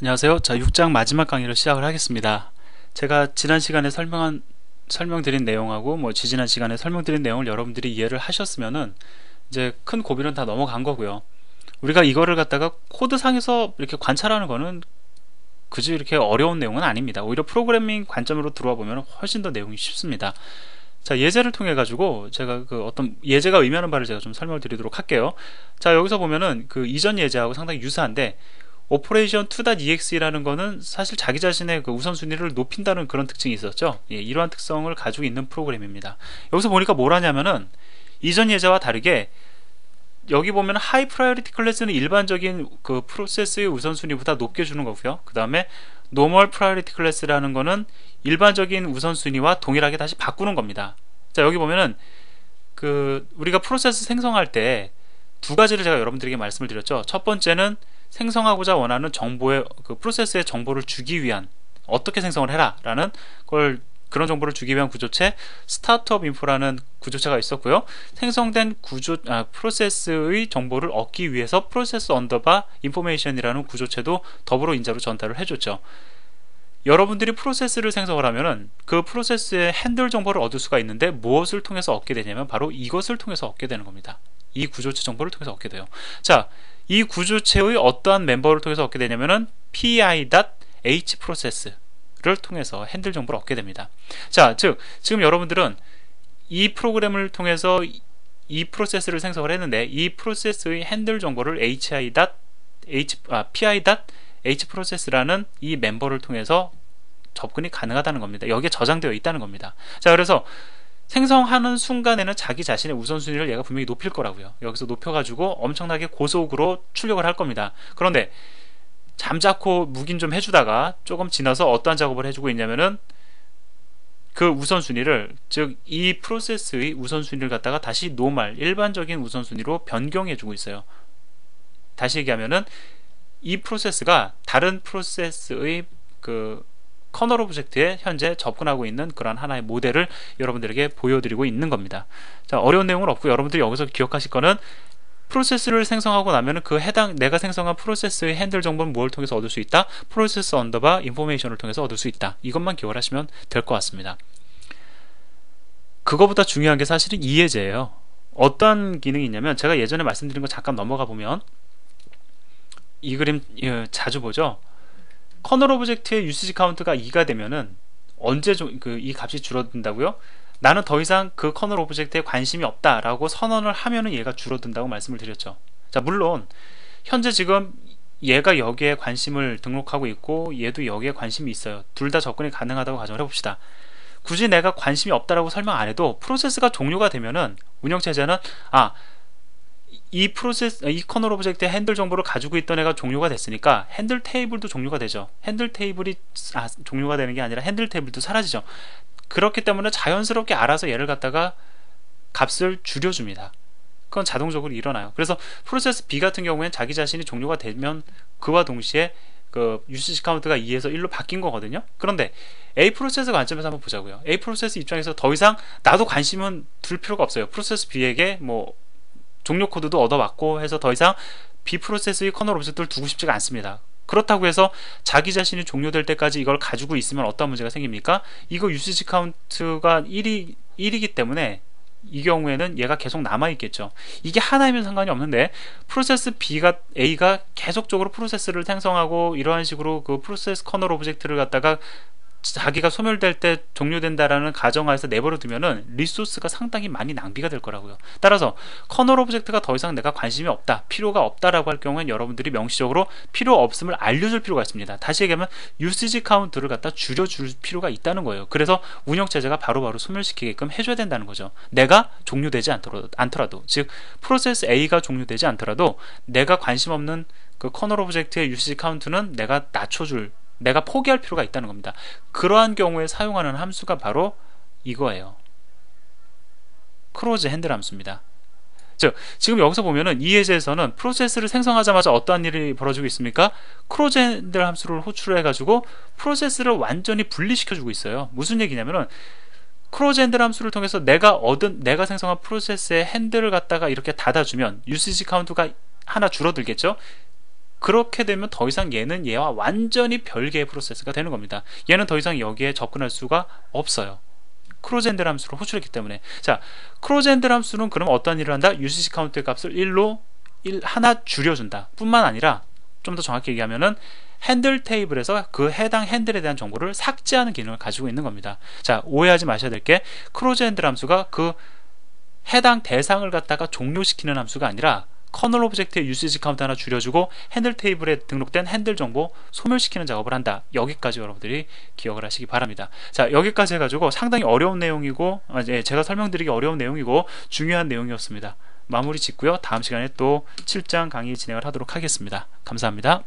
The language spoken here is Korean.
안녕하세요. 자, 6장 마지막 강의를 시작을 하겠습니다. 제가 지난 시간에 설명드린 내용하고 지지난 시간에 설명드린 내용을 여러분들이 이해를 하셨으면은 이제 큰 고비는 다 넘어간 거고요. 우리가 이거를 갖다가 코드상에서 이렇게 관찰하는 거는 그지 이렇게 어려운 내용은 아닙니다. 오히려 프로그래밍 관점으로 들어와 보면 훨씬 더 내용이 쉽습니다. 자, 예제를 통해 가지고 제가 그 어떤 예제가 의미하는 바를 제가 좀 설명을 드리도록 할게요. 자, 여기서 보면은 그 이전 예제하고 상당히 유사한데 오퍼레이션 2.exe라는 거는 사실 자기 자신의 그 우선순위를 높인다는 그런 특징이 있었죠. 예, 이러한 특성을 가지고 있는 프로그램입니다. 여기서 보니까 뭘 하냐면은 이전 예제와 다르게 여기 보면 하이 프라이어리티 클래스는 일반적인 그 프로세스의 우선순위보다 높게 주는 거고요. 그 다음에 노멀 프라이어리티 클래스라는 거는 일반적인 우선순위와 동일하게 다시 바꾸는 겁니다. 자, 여기 보면은 그 우리가 프로세스 생성할 때 두 가지를 제가 여러분들에게 말씀을 드렸죠. 첫 번째는 생성하고자 원하는 정보의 그 프로세스의 정보를 주기 위한 어떻게 생성을 해라 라는 걸 그런 정보를 주기 위한 구조체 스타트업 인포라는 구조체가 있었고요. 생성된 프로세스의 정보를 얻기 위해서 프로세스 언더바 인포메이션이라는 구조체도 더불어 인자로 전달을 해줬죠. 여러분들이 프로세스를 생성을 하면은 그 프로세스의 핸들 정보를 얻을 수가 있는데 무엇을 통해서 얻게 되냐면 바로 이것을 통해서 얻게 되는 겁니다. 이 구조체 정보를 통해서 얻게 돼요. 자, 이 구조체의 어떠한 멤버를 통해서 얻게 되냐면은 pi.h 프로세스를 통해서 핸들 정보를 얻게 됩니다. 자, 즉 지금 여러분들은 이 프로그램을 통해서 이 프로세스를 생성을 했는데 이 프로세스의 핸들 정보를 pi.h 프로세스라는 이 멤버를 통해서 접근이 가능하다는 겁니다. 여기에 저장되어 있다는 겁니다. 자, 그래서 생성하는 순간에는 자기 자신의 우선순위를 얘가 분명히 높일 거라고요. 여기서 높여가지고 엄청나게 고속으로 출력을 할 겁니다. 그런데 잠자코 묵인 좀 해주다가 조금 지나서 어떠한 작업을 해주고 있냐면은 그 우선순위를, 즉 이 프로세스의 우선순위를 갖다가 다시 노멀 일반적인 우선순위로 변경해주고 있어요. 다시 얘기하면은 이 프로세스가 다른 프로세스의 그 커널 오브젝트에 현재 접근하고 있는 그런 하나의 모델을 여러분들에게 보여드리고 있는 겁니다. 자, 어려운 내용은 없고 여러분들이 여기서 기억하실 거는 프로세스를 생성하고 나면은 그 해당 내가 생성한 프로세스의 핸들 정보는 무엇을 통해서 얻을 수 있다? 프로세스 언더바 인포메이션을 통해서 얻을 수 있다. 이것만 기억을 하시면 될 것 같습니다. 그거보다 중요한 게 사실은 이 예제예요. 어떤 기능이 있냐면 제가 예전에 말씀드린 거 잠깐 넘어가 보면 이 그림 자주 보죠. 커널 오브젝트의 유시지 카운트가 2가 되면은 언제 이 값이 줄어든다고요? 나는 더 이상 그 커널 오브젝트에 관심이 없다라고 선언을 하면은 얘가 줄어든다고 말씀을 드렸죠. 자, 물론 현재 지금 얘가 여기에 관심을 등록하고 있고 얘도 여기에 관심이 있어요. 둘 다 접근이 가능하다고 가정을 해봅시다. 굳이 내가 관심이 없다라고 설명 안 해도 프로세스가 종료가 되면은 운영체제는 이 커널 오브젝트의 핸들 정보를 가지고 있던 애가 종료가 됐으니까 핸들 테이블도 종료가 되죠. 핸들 테이블이 종료가 되는 게 아니라 핸들 테이블도 사라지죠. 그렇기 때문에 자연스럽게 알아서 얘를 갖다가 값을 줄여줍니다. 그건 자동적으로 일어나요. 그래서 프로세스 B 같은 경우에는 자기 자신이 종료가 되면 그와 동시에 그 유시지 카운트가 2에서 1로 바뀐 거거든요. 그런데 A 프로세스 관점에서 한번 보자고요. A 프로세스 입장에서 더 이상 나도 관심은 둘 필요가 없어요. 프로세스 B에게 종료 코드도 얻어왔고 해서 더 이상 B 프로세스의 커널 오브젝트를 두고 싶지가 않습니다. 그렇다고 해서 자기 자신이 종료될 때까지 이걸 가지고 있으면 어떤 문제가 생깁니까? 이거 유시지 카운트가 1이기 때문에 이 경우에는 얘가 계속 남아있겠죠. 이게 하나이면 상관이 없는데 프로세스 A가 계속적으로 프로세스를 생성하고 이러한 식으로 그 프로세스 커널 오브젝트를 갖다가 자기가 소멸될 때 종료된다라는 가정하에서 내버려 두면은 리소스가 상당히 많이 낭비가 될 거라고요. 따라서 커널 오브젝트가 더 이상 내가 관심이 없다, 필요가 없다라고 할 경우엔 여러분들이 명시적으로 필요 없음을 알려줄 필요가 있습니다. 다시 얘기하면 유시지 카운트를 갖다 줄여줄 필요가 있다는 거예요. 그래서 운영체제가 바로바로 소멸시키게끔 해줘야 된다는 거죠. 내가 종료되지 않더라도, 즉 프로세스 A가 종료되지 않더라도 내가 관심 없는 그 커널 오브젝트의 유시지 카운트는 내가 포기할 필요가 있다는 겁니다. 그러한 경우에 사용하는 함수가 바로 이거예요. 크로즈 핸들 함수입니다. 즉, 지금 여기서 보면은 이 예제에서는 프로세스를 생성하자마자 어떠한 일이 벌어지고 있습니까? 크로즈 핸들 함수를 호출해가지고 프로세스를 완전히 분리시켜주고 있어요. 무슨 얘기냐면은 크로즈 핸들 함수를 통해서 내가 생성한 프로세스의 핸들을 갖다가 이렇게 닫아주면 유시지 카운트가 하나 줄어들겠죠? 그렇게 되면 더 이상 얘는 얘와 완전히 별개의 프로세스가 되는 겁니다. 얘는 더 이상 여기에 접근할 수가 없어요. 크로즈핸들 함수로 호출했기 때문에. 자, 크로즈핸들 함수는 그럼 어떤 일을 한다? UCC 카운트의 값을 1로 하나 줄여준다 뿐만 아니라, 좀 더 정확히 얘기하면은 핸들 테이블에서 그 해당 핸들에 대한 정보를 삭제하는 기능을 가지고 있는 겁니다. 자, 오해하지 마셔야 될 게, 크로즈핸들 함수가 그 해당 대상을 갖다가 종료시키는 함수가 아니라 커널 오브젝트의 UCC 카운트 하나 줄여주고 핸들 테이블에 등록된 핸들 정보 소멸시키는 작업을 한다. 여기까지 여러분들이 기억을 하시기 바랍니다. 자, 여기까지 해가지고 상당히 어려운 내용이고, 제가 설명드리기 어려운 내용이고 중요한 내용이었습니다. 마무리 짓고요. 다음 시간에 또 7장 강의 진행을 하도록 하겠습니다. 감사합니다.